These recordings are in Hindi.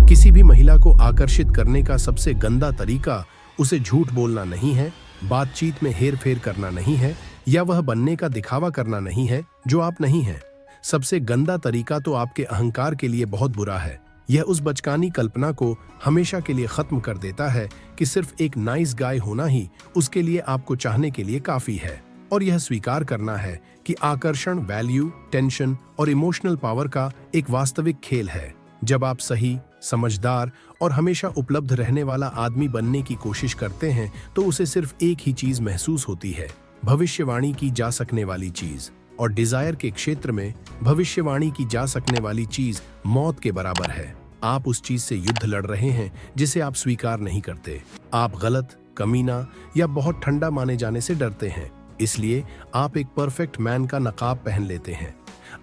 किसी भी महिला को आकर्षित करने का सबसे गंदा तरीका उसे झूठ बोलना नहीं है, बातचीत में हेरफेर करना नहीं है, या वह बनने का दिखावा करना नहीं है जो आप नहीं हैं। सबसे गंदा तरीका तो आपके अहंकार के लिए बहुत बुरा है। यह उस बचकानी कल्पना को हमेशा के लिए खत्म कर देता है कि सिर्फ एक नाइस गाय होना ही उसके लिए आपको चाहने के लिए काफी है। और यह स्वीकार करना है कि आकर्षण वैल्यू, टेंशन और इमोशनल पावर का एक वास्तविक खेल है। जब आप सही, समझदार और हमेशा उपलब्ध रहने वाला आदमी बनने की कोशिश करते हैं तो उसे सिर्फ एक ही चीज महसूस होती है, भविष्यवाणी की जा सकने वाली चीज। और डिजायर के क्षेत्र में भविष्यवाणी की जा सकने वाली चीज मौत के बराबर है। आप उस चीज से युद्ध लड़ रहे हैं जिसे आप स्वीकार नहीं करते। आप गलत, कमीना या बहुत ठंडा माने जाने से डरते हैं, इसलिए आप एक परफेक्ट मैन का नकाब पहन लेते हैं।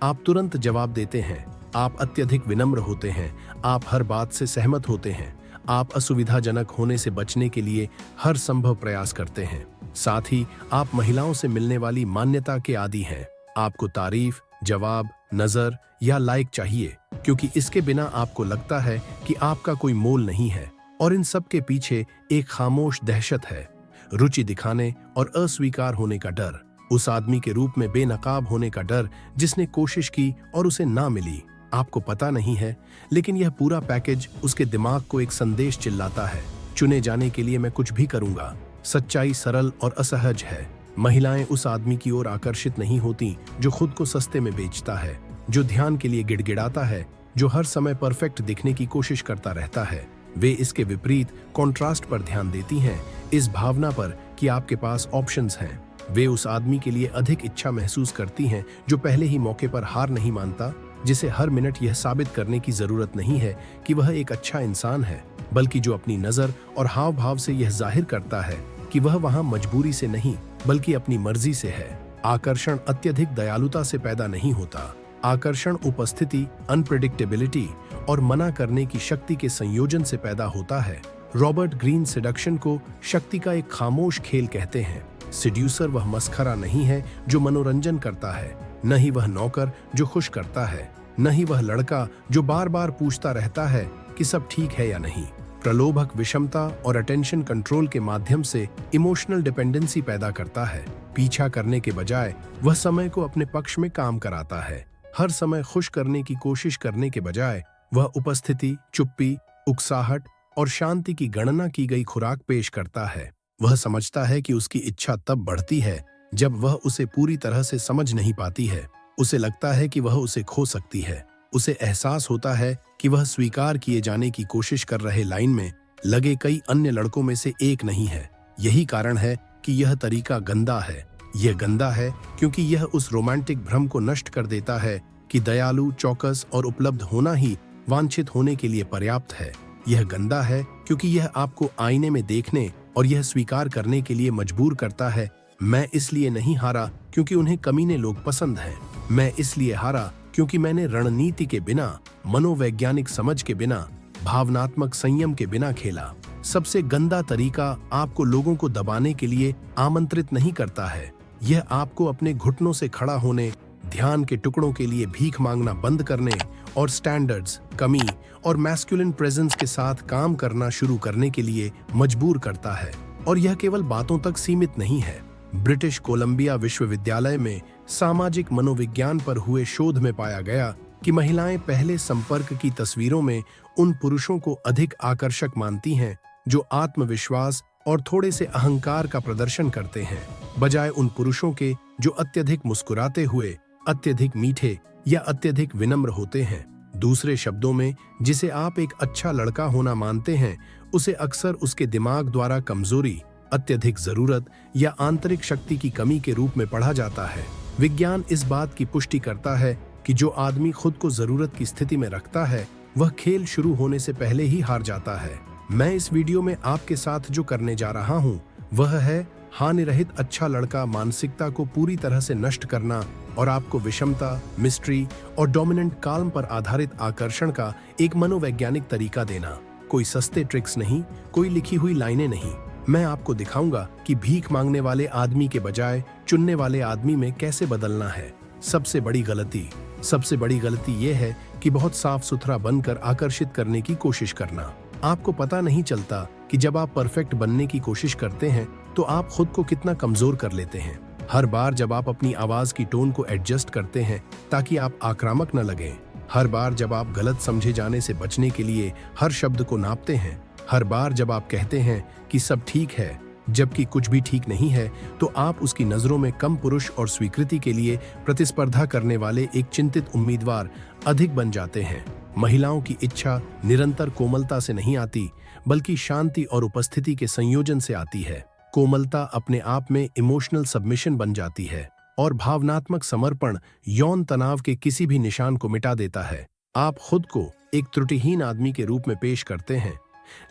आप तुरंत जवाब देते हैं, आप अत्यधिक विनम्र होते हैं, आप हर बात से सहमत होते हैं, आप असुविधाजनक होने से बचने के लिए हर संभव प्रयास करते हैं। साथ ही आप महिलाओं से मिलने वाली मान्यता के आदी हैं। आपको तारीफ, जवाब, नजर या लाइक चाहिए, क्योंकि इसके बिना आपको लगता है कि आपका कोई मोल नहीं है। और इन सब के पीछे एक खामोश दहशत है, रुचि दिखाने और अस्वीकार होने का डर, उस आदमी के रूप में बेनकाब होने का डर जिसने कोशिश की और उसे ना मिली। आपको पता नहीं है, लेकिन यह पूरा पैकेज उसके दिमाग को एक संदेश चिल्लाता है, चुने जाने के लिए मैं कुछ भी करूंगा। सच्चाई सरल और असहज है। महिलाएं उस आदमी की ओर आकर्षित नहीं होती जो खुद को सस्ते में बेचता है, जो ध्यान के लिए गिड़गिड़ाता है, जो हर समय परफेक्ट दिखने की कोशिश करता रहता है। वे इसके विपरीत कॉन्ट्रास्ट पर ध्यान देती हैं, इस भावना पर कि आपके पास ऑप्शंस हैं। वे उस आदमी के लिए अधिक इच्छा महसूस करती हैं जो पहले ही मौके पर हार नहीं मानता, जिसे हर मिनट यह साबित करने की जरूरत नहीं है कि वह एक अच्छा इंसान है, बल्कि जो अपनी नजर और हाव भाव से यह जाहिर करता है कि वह वहां मजबूरी से नहीं बल्कि अपनी मर्जी से है। आकर्षण अत्यधिक दयालुता से पैदा नहीं होता। आकर्षण उपस्थिति, अनप्रेडिक्टेबिलिटी और मना करने की शक्ति के संयोजन से पैदा होता है। रॉबर्ट ग्रीन सेडक्शन को शक्ति का एक खामोश खेल कहते हैं। सेड्यूसर वह मस्खरा नहीं है जो मनोरंजन करता है, न ही वह नौकर जो खुश करता है, न ही वह लड़का जो बार बार पूछता रहता है कि सब ठीक है या नहीं। प्रलोभक विषमता और अटेंशन कंट्रोल के माध्यम से इमोशनल डिपेंडेंसी पैदा करता है। पीछा करने के बजाय वह समय को अपने पक्ष में काम कराता है। हर समय खुश करने की कोशिश करने के बजाय वह उपस्थिति, चुप्पी, उकसाहट और शांति की गणना की गई खुराक पेश करता है। वह समझता है कि उसकी इच्छा तब बढ़ती है जब वह उसे पूरी तरह से समझ नहीं पाती है। उसे लगता है कि वह उसे खो सकती है। उसे एहसास होता है कि वह स्वीकार किए जाने की कोशिश कर रहे लाइन में लगे कई अन्य लड़कों में से एक नहीं है। यही कारण है कि यह तरीका गंदा है। यह गंदा है क्योंकि यह उस रोमांटिक भ्रम को नष्ट कर देता है कि दयालु, चौकस और उपलब्ध होना ही वांछित होने के लिए पर्याप्त है। यह गंदा है क्योंकि यह आपको आईने में देखने और यह स्वीकार करने के लिए मजबूर करता है, मैं इसलिए नहीं हारा क्योंकि उन्हें कमीने लोग पसंद हैं। मैं इसलिए हारा क्योंकि मैंने रणनीति के बिना, मनोवैज्ञानिक समझ के बिना, भावनात्मक संयम के बिना खेला। सबसे गंदा तरीका आपको लोगों को दबाने के लिए आमंत्रित नहीं करता है। यह आपको अपने घुटनों से खड़ा होने, ध्यान के टुकड़ों के लिए भीख मांगना बंद करने और स्टैंडर्ड्स, कमी और मैस्कुलिन प्रेजेंस के साथ काम करना शुरू करने के लिए मजबूर करता है। और यह केवल बातों तक सीमित नहीं है। ब्रिटिश कोलंबिया विश्वविद्यालय में सामाजिक मनोविज्ञान पर हुए शोध में पाया गया कि महिलाएं पहले संपर्क की तस्वीरों में उन पुरुषों को अधिक आकर्षक मानती हैं जो आत्मविश्वास और थोड़े से अहंकार का प्रदर्शन करते हैं, बजाय उन पुरुषों के जो अत्यधिक मुस्कुराते हुए, अत्यधिक मीठे या अत्यधिक विनम्र होते हैं। दूसरे शब्दों में, जिसे आप एक अच्छा लड़का होना मानते हैं, उसे अक्सर उसके दिमाग द्वारा कमजोरी, अत्यधिक जरूरत या आंतरिक शक्ति की कमी के रूप में पढ़ा जाता है। विज्ञान इस बात की पुष्टि करता है कि जो आदमी खुद को जरूरत की स्थिति में रखता है, वह खेल शुरू होने से पहले ही हार जाता है। मैं इस वीडियो में आपके साथ जो करने जा रहा हूं, वह है हानिरहित अच्छा लड़का मानसिकता को पूरी तरह से नष्ट करना और आपको विषमता, मिस्ट्री और डोमिनेंट काल्म पर आधारित आकर्षण का एक मनोवैज्ञानिक तरीका देना। कोई सस्ते ट्रिक्स नहीं, कोई लिखी हुई लाइनें नहीं। मैं आपको दिखाऊंगा कि भीख मांगने वाले आदमी के बजाय चुनने वाले आदमी में कैसे बदलना है। सबसे बड़ी गलती सबसे बड़ी गलती यह है कि बहुत साफ सुथरा बनकर आकर्षित करने की कोशिश करना। आपको पता नहीं चलता कि जब आप परफेक्ट बनने की कोशिश करते हैं तो आप खुद को कितना कमजोर कर लेते हैं। हर बार जब आप अपनी आवाज की टोन को एडजस्ट करते हैं ताकि आप आक्रामक न लगें, हर बार जब आप गलत समझे जाने से बचने के लिए हर शब्द को नापते हैं, हर बार जब आप कहते हैं कि सब ठीक है जबकि कुछ भी ठीक नहीं है, तो आप उसकी नजरों में कम पुरुष और स्वीकृति के लिए प्रतिस्पर्धा करने वाले एक चिंतित उम्मीदवार अधिक बन जाते हैं। महिलाओं की इच्छा निरंतर कोमलता से नहीं आती, बल्कि शांति और उपस्थिति के संयोजन से आती है। कोमलता अपने आप में इमोशनल सबमिशन बन जाती है और भावनात्मक समर्पण यौन तनाव के किसी भी निशान को मिटा देता है। आप खुद को एक त्रुटिहीन आदमी के रूप में पेश करते हैं,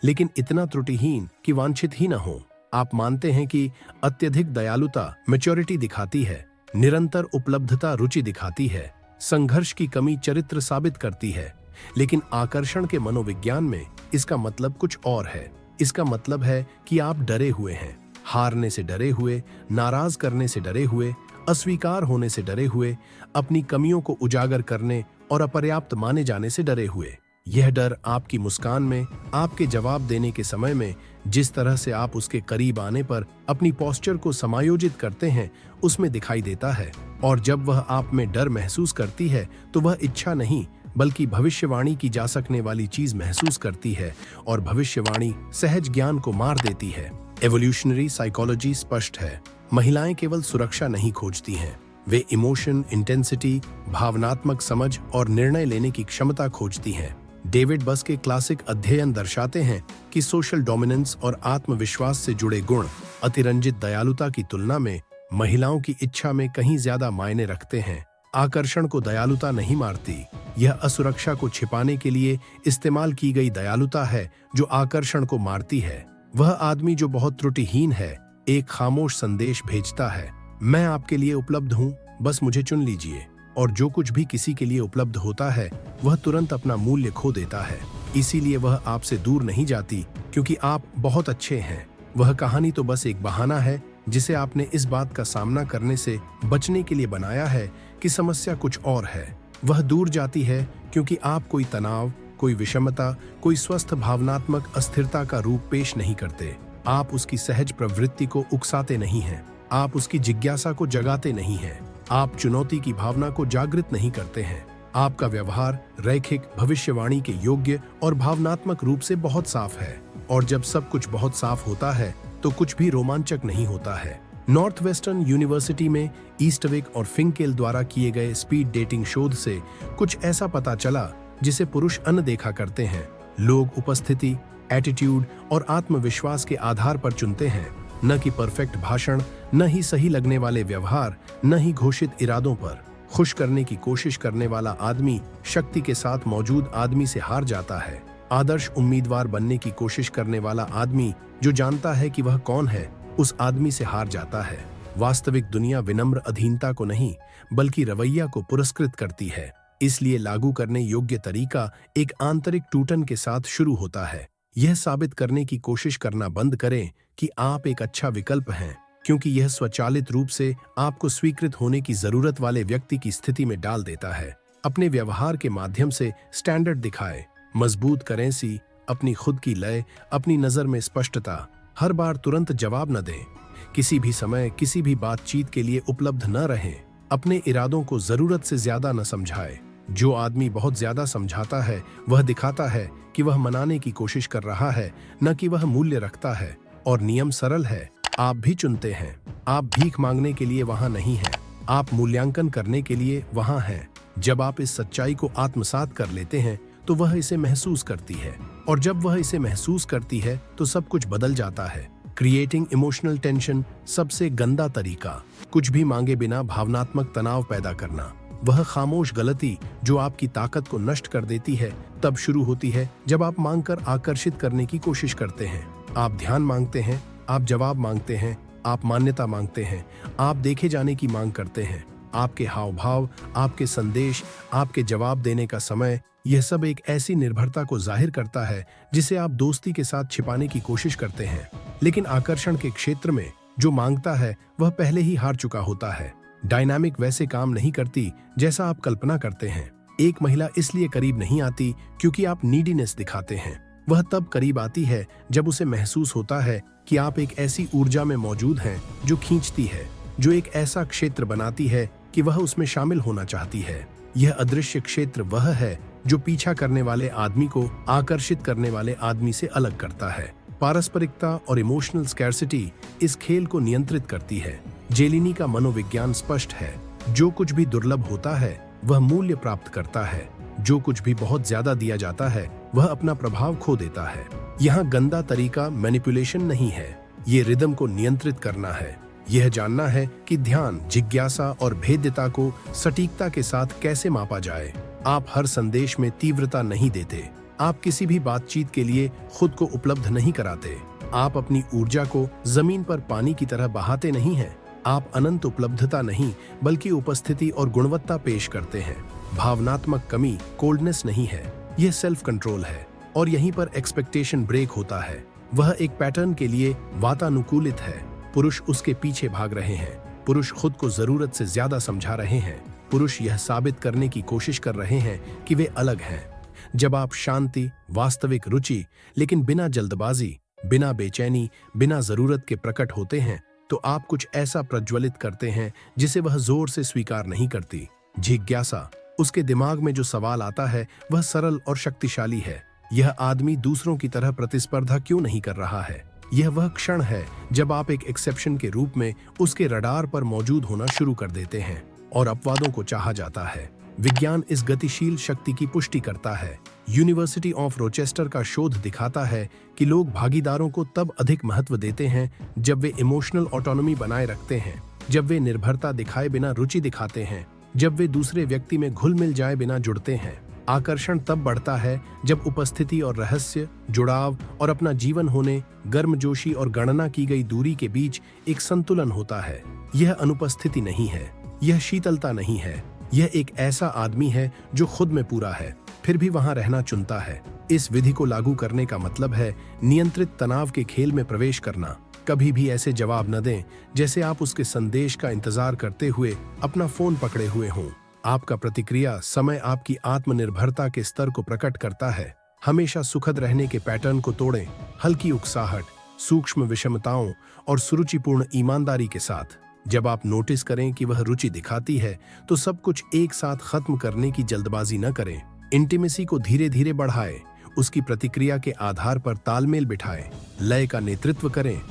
लेकिन इतना त्रुटिहीन कि वांछित ही न हो। आप मानते हैं कि अत्यधिक दयालुता मैच्योरिटी दिखाती है, निरंतर उपलब्धता रुचि दिखाती है, संघर्ष की कमी चरित्र साबित करती है। लेकिन आकर्षण के मनोविज्ञान में इसका मतलब कुछ और है। इसका मतलब है कि आप डरे हुए हैं, हारने से डरे हुए, नाराज करने से डरे हुए, अस्वीकार होने से डरे हुए, अपनी कमियों को उजागर करने और अपर्याप्त माने जाने से डरे हुए। यह डर आपकी मुस्कान में, आपके जवाब देने के समय में, जिस तरह से आप उसके करीब आने पर अपनी पोस्चर को समायोजित करते हैं, उसमें दिखाई देता है। और जब वह आप में डर महसूस करती है तो वह इच्छा नहीं बल्कि भविष्यवाणी की जा सकने वाली चीज महसूस करती है, और भविष्यवाणी सहज ज्ञान को मार देती है। एवोल्यूशनरी साइकोलॉजी स्पष्ट है। महिलाएं केवल सुरक्षा नहीं खोजती हैं, वे इमोशन, इंटेंसिटी, भावनात्मक समझ और निर्णय लेने की क्षमता खोजती हैं। डेविड बस के क्लासिक अध्ययन दर्शाते हैं कि सोशल डोमिनेंस और आत्मविश्वास से जुड़े गुण अतिरंजित दयालुता की तुलना में महिलाओं की इच्छा में कहीं ज्यादा मायने रखते हैं। आकर्षण को दयालुता नहीं मारती, यह असुरक्षा को छिपाने के लिए इस्तेमाल की गई दयालुता है जो आकर्षण को मारती है। वह आदमी जो बहुत त्रुटिहीन है एक खामोश संदेश भेजता है, मैं आपके लिए उपलब्ध हूँ, बस मुझे चुन लीजिए। और जो कुछ भी किसी के लिए उपलब्ध होता है वह तुरंत अपना मूल्य खो देता है। इसीलिए वह आपसे दूर नहीं जाती क्योंकि आप बहुत अच्छे हैं। वह कहानी तो बस एक बहाना है जिसे आपने इस बात का सामना करने से बचने के लिए बनाया है कि समस्या कुछ और है। वह दूर जाती है क्योंकि आप कोई तनाव, कोई विषमता, कोई स्वस्थ भावनात्मक अस्थिरता का रूप पेश नहीं करते। आप उसकी सहज प्रवृत्ति को उकसाते नहीं हैं, आप उसकी जिज्ञासा को जगाते नहीं हैं, आप चुनौती की भावना को जागृत नहीं करते हैं। आपका व्यवहार रैखिक, भविष्यवाणी के योग्य और भावनात्मक रूप से बहुत साफ है। और जब सब कुछ बहुत साफ होता है तो कुछ भी रोमांचक नहीं होता है। नॉर्थ वेस्टर्न यूनिवर्सिटी में ईस्टविक और फिंकेल द्वारा किए गए स्पीड डेटिंग शोध से कुछ ऐसा पता चला जिसे पुरुष अनदेखा करते हैं। लोग उपस्थिति, एटीट्यूड और आत्मविश्वास के आधार पर चुनते हैं, न कि परफेक्ट भाषण, न ही सही लगने वाले व्यवहार, न ही घोषित इरादों पर। खुश करने की कोशिश करने वाला आदमी शक्ति के साथ मौजूद आदमी से हार जाता है। आदर्श उम्मीदवार बनने की कोशिश करने वाला आदमी जो जानता है कि वह कौन है, उस आदमी से हार जाता है। वास्तविक दुनिया विनम्र अधीनता को नहीं बल्कि रवैया को पुरस्कृत करती है। इसलिए लागू करने योग्य तरीका एक आंतरिक टूटन के साथ शुरू होता है। यह साबित करने की कोशिश करना बंद करें कि आप एक अच्छा विकल्प हैं, क्योंकि यह स्वचालित रूप से आपको स्वीकृत होने की जरूरत वाले व्यक्ति की स्थिति में डाल देता है। अपने व्यवहार के माध्यम से स्टैंडर्ड दिखाएं, मजबूत करेंसी, अपनी खुद की लय, अपनी नजर में स्पष्टता। हर बार तुरंत जवाब न दें, किसी भी समय किसी भी बातचीत के लिए उपलब्ध न रहें, अपने इरादों को जरूरत से ज्यादा न समझाएं। जो आदमी बहुत ज्यादा समझाता है वह दिखाता है कि वह मनाने की कोशिश कर रहा है, न कि वह मूल्य रखता है। और नियम सरल है, आप भी चुनते हैं। आप भीख मांगने के लिए वहां नहीं हैं, आप मूल्यांकन करने के लिए वहां हैं। जब आप इस सच्चाई को आत्मसात कर लेते हैं तो वह इसे महसूस करती है, और जब वह इसे महसूस करती है तो सब कुछ बदल जाता है। क्रिएटिंग इमोशनल टेंशन सबसे गंदा तरीका, कुछ भी मांगे बिना भावनात्मक तनाव पैदा करना। वह खामोश गलती जो आपकी ताकत को नष्ट कर देती है तब शुरू होती है जब आप मांगकर आकर्षित करने की कोशिश करते हैं। आप ध्यान मांगते हैं, आप जवाब मांगते हैं, आप मान्यता मांगते हैं, आप देखे जाने की मांग करते हैं। आपके हाव भाव, आपके संदेश, आपके जवाब देने का समय, यह सब एक ऐसी निर्भरता को जाहिर करता है जिसे आप दोस्ती के साथ छिपाने की कोशिश करते हैं। लेकिन आकर्षण के क्षेत्र में जो मांगता है वह पहले ही हार चुका होता है। डायनामिक वैसे काम नहीं करती जैसा आप कल्पना करते हैं। एक महिला इसलिए करीब नहीं आती क्योंकि आप नीडीनेस दिखाते हैं। वह तब करीब आती है जब उसे महसूस होता है कि आप एक ऐसी ऊर्जा में मौजूद हैं जो खींचती है, जो एक ऐसा क्षेत्र बनाती है कि वह उसमें शामिल होना चाहती है। यह अदृश्य क्षेत्र वह है जो पीछा करने वाले आदमी को आकर्षित करने वाले आदमी से अलग करता है। पारस्परिकता और इमोशनल स्कैर्सिटी इस खेल को नियंत्रित करती है। जेलिनी का मनोविज्ञान स्पष्ट है। जो कुछ भी दुर्लभ होता है वह मूल्य प्राप्त करता है। जो कुछ भी बहुत ज्यादा दिया जाता है वह अपना प्रभाव खो देता है। यहाँ गंदा तरीका मैनिपुलेशन नहीं है, ये रिदम को नियंत्रित करना है। यह जानना है कि ध्यान, जिज्ञासा और भेद्यता को सटीकता के साथ कैसे मापा जाए। आप हर संदेश में तीव्रता नहीं देते। आप किसी भी बातचीत के लिए खुद को उपलब्ध नहीं कराते। आप अपनी ऊर्जा को जमीन पर पानी की तरह बहाते नहीं हैं। आप अनंत उपलब्धता नहीं बल्कि उपस्थिति और गुणवत्ता पेश करते हैं। भावनात्मक कमी कोल्डनेस नहीं है, यह सेल्फ कंट्रोल है। और यहीं पर एक्सपेक्टेशन ब्रेक होता है। वह एक पैटर्न के लिए वातानुकूलित है। पुरुष उसके पीछे भाग रहे हैं। पुरुष खुद को जरूरत से ज्यादा समझा रहे हैं। पुरुष यह साबित करने की कोशिश कर रहे हैं कि वे अलग हैं। जब आप शांति, वास्तविक रुचि, लेकिन बिना जल्दबाजी, बिना बेचैनी, बिना जरूरत के प्रकट होते हैं तो आप कुछ ऐसा प्रज्वलित करते हैं जिसे वह जोर से स्वीकार नहीं करती। जिज्ञासा, उसके दिमाग में जो सवाल आता है वह सरल और शक्तिशाली है। यह आदमी दूसरों की तरह प्रतिस्पर्धा क्यों नहीं कर रहा है? यह वह क्षण है जब आप एक एक्सेप्शन के रूप में उसके रडार पर मौजूद होना शुरू कर देते हैं और अपवादों को चाहा जाता है। विज्ञान इस गतिशील शक्ति की पुष्टि करता है। यूनिवर्सिटी ऑफ रोचेस्टर का शोध दिखाता है कि लोग भागीदारों को तब अधिक महत्व देते हैं जब वे इमोशनल ऑटोनॉमी बनाए रखते हैं, जब वे निर्भरता दिखाए बिना रुचि दिखाते हैं, जब वे दूसरे व्यक्ति में घुल मिल जाए बिना जुड़ते हैं। आकर्षण तब बढ़ता है जब उपस्थिति और रहस्य, जुड़ाव और अपना जीवन होने, गर्मजोशी और गणना की गई दूरी के बीच एक संतुलन होता है। यह अनुपस्थिति नहीं है, यह शीतलता नहीं है। यह एक ऐसा आदमी है जो खुद में पूरा है, फिर भी वहां रहना चुनता है। इस विधि को लागू करने का मतलब है नियंत्रित तनाव के खेल में प्रवेश करना। कभी भी ऐसे जवाब न दें जैसे आप उसके संदेश का इंतजार करते हुए अपना फोन पकड़े हुए हों। आपका प्रतिक्रिया समय आपकी आत्मनिर्भरता के स्तर को प्रकट करता है। हमेशा सुखद रहने के पैटर्न को तोड़ें, हल्की उकसाहट, सूक्ष्म विषमताओं और सुरुचिपूर्ण ईमानदारी के साथ। जब आप नोटिस करें कि वह रुचि दिखाती है तो सब कुछ एक साथ खत्म करने की जल्दबाजी न करें। इंटीमेसी को धीरे धीरे बढ़ाएं, उसकी प्रतिक्रिया के आधार पर तालमेल बिठाएं, लय का नेतृत्व करें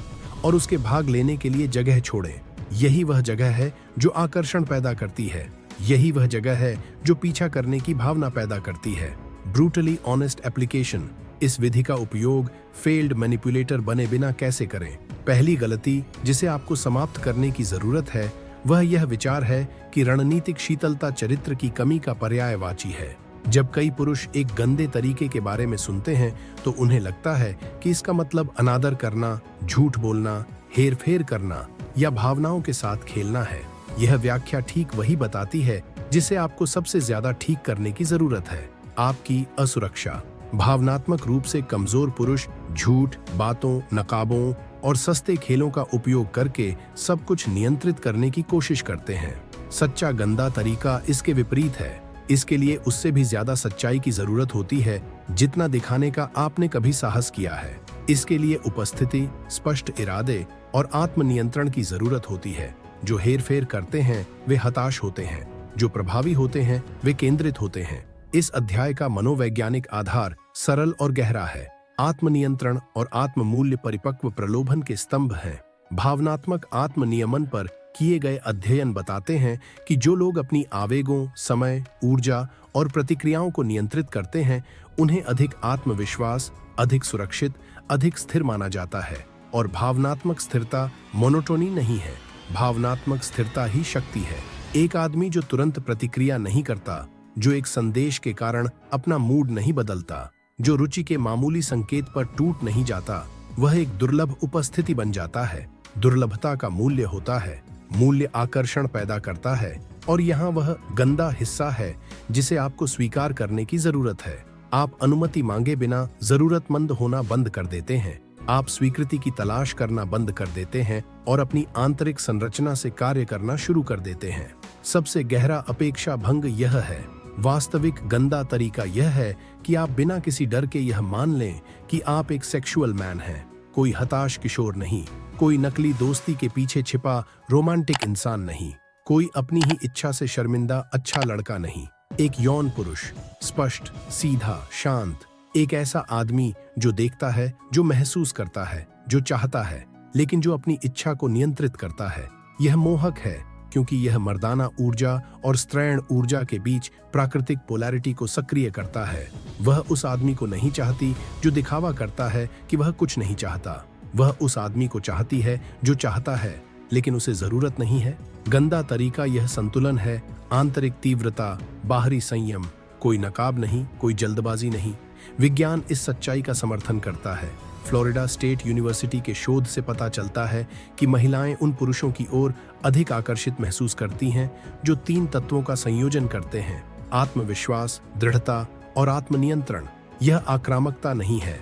और उसके भाग लेने के लिए जगह छोड़ें। यही वह जगह है जो आकर्षण पैदा करती है। यही वह जगह है जो पीछा करने की भावना पैदा करती है। Brutally honest application. इस विधि का उपयोग फेल्ड मैनिपुलेटर बने बिना कैसे करें? पहली गलती जिसे आपको समाप्त करने की जरूरत है वह यह विचार है कि रणनीतिक शीतलता चरित्र की कमी का पर्यायवाची है। जब कई पुरुष एक गंदे तरीके के बारे में सुनते हैं तो उन्हें लगता है कि इसका मतलब अनादर करना, झूठ बोलना, हेरफेर करना या भावनाओं के साथ खेलना है। यह व्याख्या ठीक वही बताती है जिसे आपको सबसे ज्यादा ठीक करने की जरूरत है, आपकी असुरक्षा। भावनात्मक रूप से कमजोर पुरुष झूठ, बातों, नकाबों और सस्ते खेलों का उपयोग करके सब कुछ नियंत्रित करने की कोशिश करते हैं। सच्चा गंदा तरीका इसके विपरीत है। इसके लिए उससे भी ज्यादा सच्चाई की जरूरत होती है जितना दिखाने का आपने कभी साहस किया है। इसके लिए उपस्थिति, स्पष्ट इरादे और आत्मनियंत्रण की जरूरत होती है। जो हेरफेर करते हैं वे हताश होते हैं, जो प्रभावी होते हैं वे केंद्रित होते हैं। इस अध्याय का मनोवैज्ञानिक आधार सरल और गहरा है। आत्मनियंत्रण और आत्ममूल्य परिपक्व प्रलोभन के स्तंभ हैं। भावनात्मक आत्मनियमन पर किए गए अध्ययन बताते हैं कि जो लोग अपनी आवेगों, समय, ऊर्जा और प्रतिक्रियाओं को नियंत्रित करते हैं उन्हें अधिक आत्मविश्वास, अधिक सुरक्षित, अधिक स्थिर माना जाता है। और भावनात्मक स्थिरता मोनोटोनी नहीं है, भावनात्मक स्थिरता ही शक्ति है। एक आदमी जो तुरंत प्रतिक्रिया नहीं करता, जो एक संदेश के कारण अपना मूड नहीं बदलता, जो रुचि के मामूली संकेत पर टूट नहीं जाता, वह एक दुर्लभ उपस्थिति बन जाता है। दुर्लभता का मूल्य होता है, मूल्य आकर्षण पैदा करता है और यहाँ वह गंदा हिस्सा है जिसे आपको स्वीकार करने की जरूरत है। आप अनुमति मांगे बिना जरूरतमंद होना बंद कर देते हैं। आप स्वीकृति की तलाश करना बंद कर देते हैं और अपनी आंतरिक संरचना से कार्य करना शुरू कर देते हैं। सबसे गहरा अपेक्षा भंग यह है। वास्तविक गंदा तरीका यह है कि आप बिना किसी डर के यह मान लें कि आप एक सेक्सुअल मैन हैं, कोई हताश किशोर नहीं, कोई नकली दोस्ती के पीछे छिपा रोमांटिक इंसान नहीं, कोई अपनी ही इच्छा से शर्मिंदा अच्छा लड़का नहीं, एक यौन पुरुष, स्पष्ट, सीधा, शांत, एक ऐसा आदमी जो देखता है, जो महसूस करता है, जो चाहता है, लेकिन जो अपनी इच्छा को नियंत्रित करता है। यह मोहक है क्योंकि यह मर्दाना ऊर्जा और स्त्रैण ऊर्जा के बीच प्राकृतिक पोलैरिटी को सक्रिय करता है। वह उस आदमी को नहीं चाहती जो दिखावा करता है कि वह कुछ नहीं चाहता। वह उस आदमी को चाहती है जो चाहता है लेकिन उसे जरूरत नहीं है। गंदा तरीका यह संतुलन है, आंतरिक तीव्रता, बाहरी संयम, कोई नकाब नहीं, कोई जल्दबाजी नहीं। विज्ञान इस सच्चाई का समर्थन करता है। फ्लोरिडा स्टेट यूनिवर्सिटी के शोध से पता चलता है कि महिलाएं उन पुरुषों की ओर अधिक आकर्षित महसूस करती हैं जो 3 तत्वों का संयोजन करते हैं: आत्मविश्वास, दृढ़ता और आत्मनियंत्रण। यह आक्रामकता नहीं है,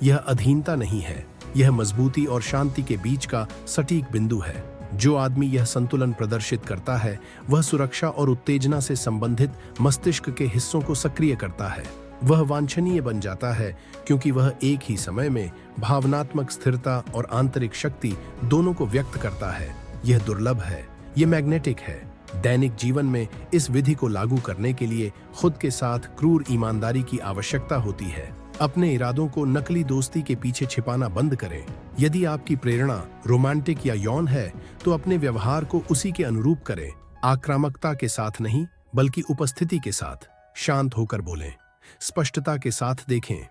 यह अधीनता नहीं है, यह मजबूती और शांति के बीच का सटीक बिंदु है। जो आदमी यह संतुलन प्रदर्शित करता है वह सुरक्षा और उत्तेजना से संबंधित मस्तिष्क के हिस्सों को सक्रिय करता है। वह वांछनीय बन जाता है क्योंकि वह एक ही समय में भावनात्मक स्थिरता और आंतरिक शक्ति दोनों को व्यक्त करता है। यह दुर्लभ है, यह मैग्नेटिक है। दैनिक जीवन में इस विधि को लागू करने के लिए खुद के साथ क्रूर ईमानदारी की आवश्यकता होती है। अपने इरादों को नकली दोस्ती के पीछे छिपाना बंद करें। यदि आपकी प्रेरणा रोमांटिक या यौन है तो अपने व्यवहार को उसी के अनुरूप करें। आक्रामकता के साथ नहीं बल्कि उपस्थिति के साथ। शांत होकर बोलें, स्पष्टता के साथ देखें,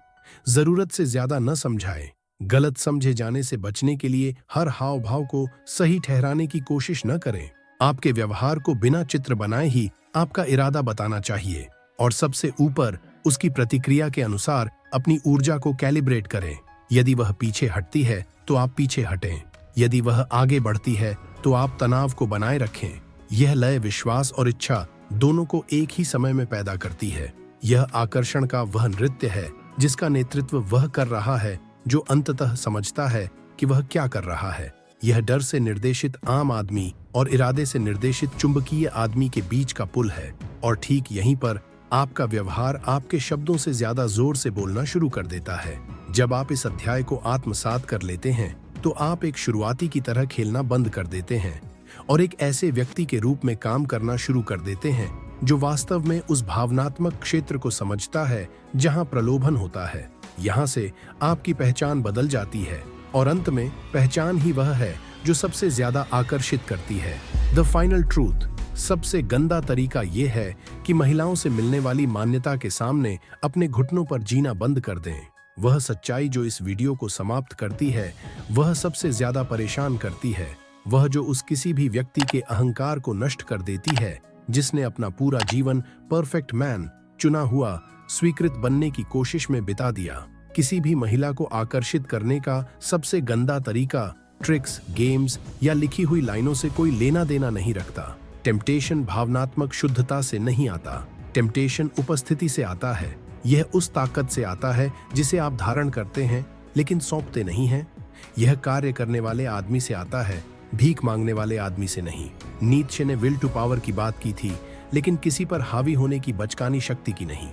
जरूरत से ज्यादा न समझाएं। गलत समझे जाने से बचने के लिए हर हाव भाव को सही ठहराने की कोशिश न करें। आपके व्यवहार को बिना चित्र बनाए ही आपका इरादा बताना चाहिए और सबसे ऊपर उसकी प्रतिक्रिया के अनुसार अपनी ऊर्जा को कैलिब्रेट करें। यदि वह पीछे हटती है तो आप पीछे हटें, यदि वह आगे बढ़ती है तो आप तनाव को बनाए रखें। यह लय विश्वास और इच्छा दोनों को एक ही समय में पैदा करती है। यह आकर्षण का वह नृत्य है जिसका नेतृत्व वह कर रहा है जो अंततः समझता है कि वह क्या कर रहा है। यह डर से निर्देशित आम आदमी और इरादे से निर्देशित चुंबकीय आदमी के बीच का पुल है और ठीक यहीं पर आपका व्यवहार आपके शब्दों से ज्यादा जोर से बोलना शुरू कर देता है। जब आप इस अध्याय को आत्मसात कर लेते हैं तो आप एक शुरुआती की तरह खेलना बंद कर देते हैं और एक ऐसे व्यक्ति के रूप में काम करना शुरू कर देते हैं जो वास्तव में उस भावनात्मक क्षेत्र को समझता है जहां प्रलोभन होता है। यहां से आपकी पहचान बदल जाती है और अंत में पहचान ही वह है जो सबसे ज्यादा आकर्षित करती है। द फाइनल ट्रूथ, सबसे गंदा तरीका यह है कि महिलाओं से मिलने वाली मान्यता के सामने अपने घुटनों पर जीना बंद कर दें। वह सच्चाई जो इस वीडियो को समाप्त करती है वह सबसे ज्यादा परेशान करती है। वह जो उस किसी भी व्यक्ति के अहंकार को नष्ट कर देती है जिसने अपना पूरा जीवन परफेक्ट मैन, चुना हुआ, स्वीकृत बनने की कोशिश में बिता दिया। किसी भी महिला को आकर्षित करने का सबसे गंदा तरीका ट्रिक्स, गेम्स या लिखी हुई लाइनों से कोई लेना देना नहीं रखता। टेम्पटेशन भावनात्मक शुद्धता से नहीं आता, टेम्पटेशन उपस्थिति से आता है। यह उस ताकत से आता है जिसे आप धारण करते हैं लेकिन सौंपते नहीं हैं। यह कार्य करने वाले आदमी से आता है, भीख मांगने वाले आदमी से नहीं। नीत्शे ने विल टू पावर की बात की थी लेकिन किसी पर हावी होने की बचकानी शक्ति की नहीं।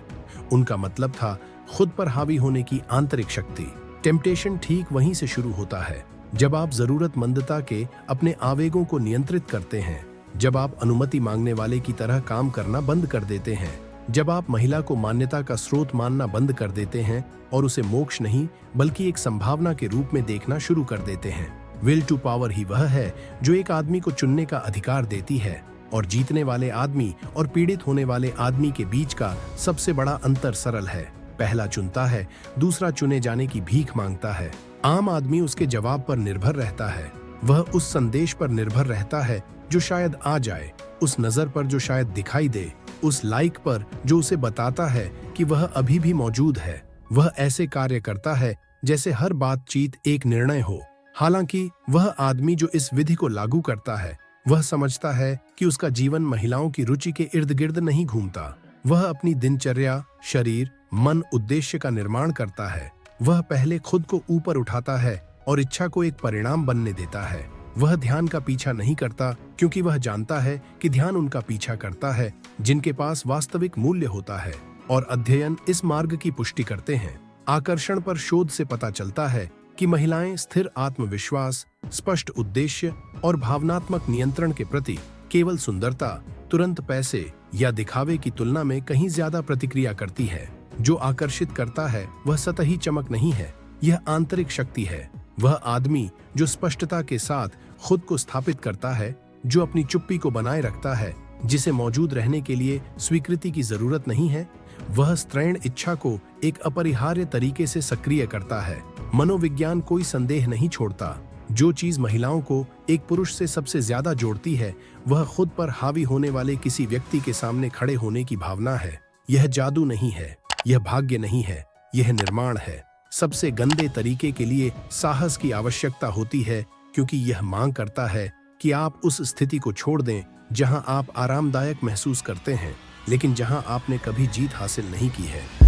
उनका मतलब था खुद पर हावी होने की आंतरिक शक्ति। टेम्पटेशन ठीक वहीं से शुरू होता है जब आप जरूरतमंदता के अपने आवेगों को नियंत्रित करते हैं, जब आप अनुमति मांगने वाले की तरह काम करना बंद कर देते हैं, जब आप महिला को मान्यता का स्रोत मानना बंद कर देते हैं और उसे मोक्ष नहीं बल्कि एक संभावना के रूप में देखना शुरू कर देते हैं। विल टू पावर ही वह है जो एक आदमी को चुनने का अधिकार देती है और जीतने वाले आदमी और पीड़ित होने वाले आदमी के बीच का सबसे बड़ा अंतर सरल है। पहला चुनता है, दूसरा चुने जाने की भीख मांगता है। आम आदमी उसके जवाब पर निर्भर रहता है, वह उस संदेश पर निर्भर रहता है जो शायद आ जाए, उस नजर पर जो शायद दिखाई दे, उस लाइक पर जो उसे बताता है कि वह अभी भी मौजूद है। वह ऐसे कार्य करता है जैसे हर बातचीत एक निर्णय हो। हालांकि वह आदमी जो इस विधि को लागू करता है वह समझता है कि उसका जीवन महिलाओं की रुचि के इर्द गिर्द नहीं घूमता। वह अपनी दिनचर्या, शरीर, मन, उद्देश्य का निर्माण करता है। वह पहले खुद को ऊपर उठाता है और इच्छा को एक परिणाम बनने देता है। वह ध्यान का पीछा नहीं करता क्योंकि वह जानता है कि ध्यान उनका पीछा करता है जिनके पास वास्तविक मूल्य होता है, और अध्ययन इस मार्ग की पुष्टि करते हैं। आकर्षण पर शोध से पता चलता है कि महिलाएं स्थिर आत्मविश्वास, स्पष्ट उद्देश्य और भावनात्मक नियंत्रण के प्रति केवल सुंदरता, तुरंत पैसे या दिखावे की तुलना में कहीं ज्यादा प्रतिक्रिया करती है। जो आकर्षित करता है वह सतही चमक नहीं है, यह आंतरिक शक्ति है। वह आदमी जो स्पष्टता के साथ खुद को स्थापित करता है, जो अपनी चुप्पी को बनाए रखता है, जिसे मौजूद रहने के लिए स्वीकृति की जरूरत नहीं है, वह स्त्रैण इच्छा को एक अपरिहार्य तरीके से सक्रिय करता है। मनोविज्ञान कोई संदेह नहीं छोड़ता, जो चीज महिलाओं को एक पुरुष से सबसे ज्यादा जोड़ती है वह खुद पर हावी होने वाले किसी व्यक्ति के सामने खड़े होने की भावना है। यह जादू नहीं है, यह भाग्य नहीं है, यह निर्माण है। सबसे गंदे तरीके के लिए साहस की आवश्यकता होती है, क्योंकि यह मांग करता है कि आप उस स्थिति को छोड़ दें जहां आप आरामदायक महसूस करते हैं, लेकिन जहां आपने कभी जीत हासिल नहीं की है।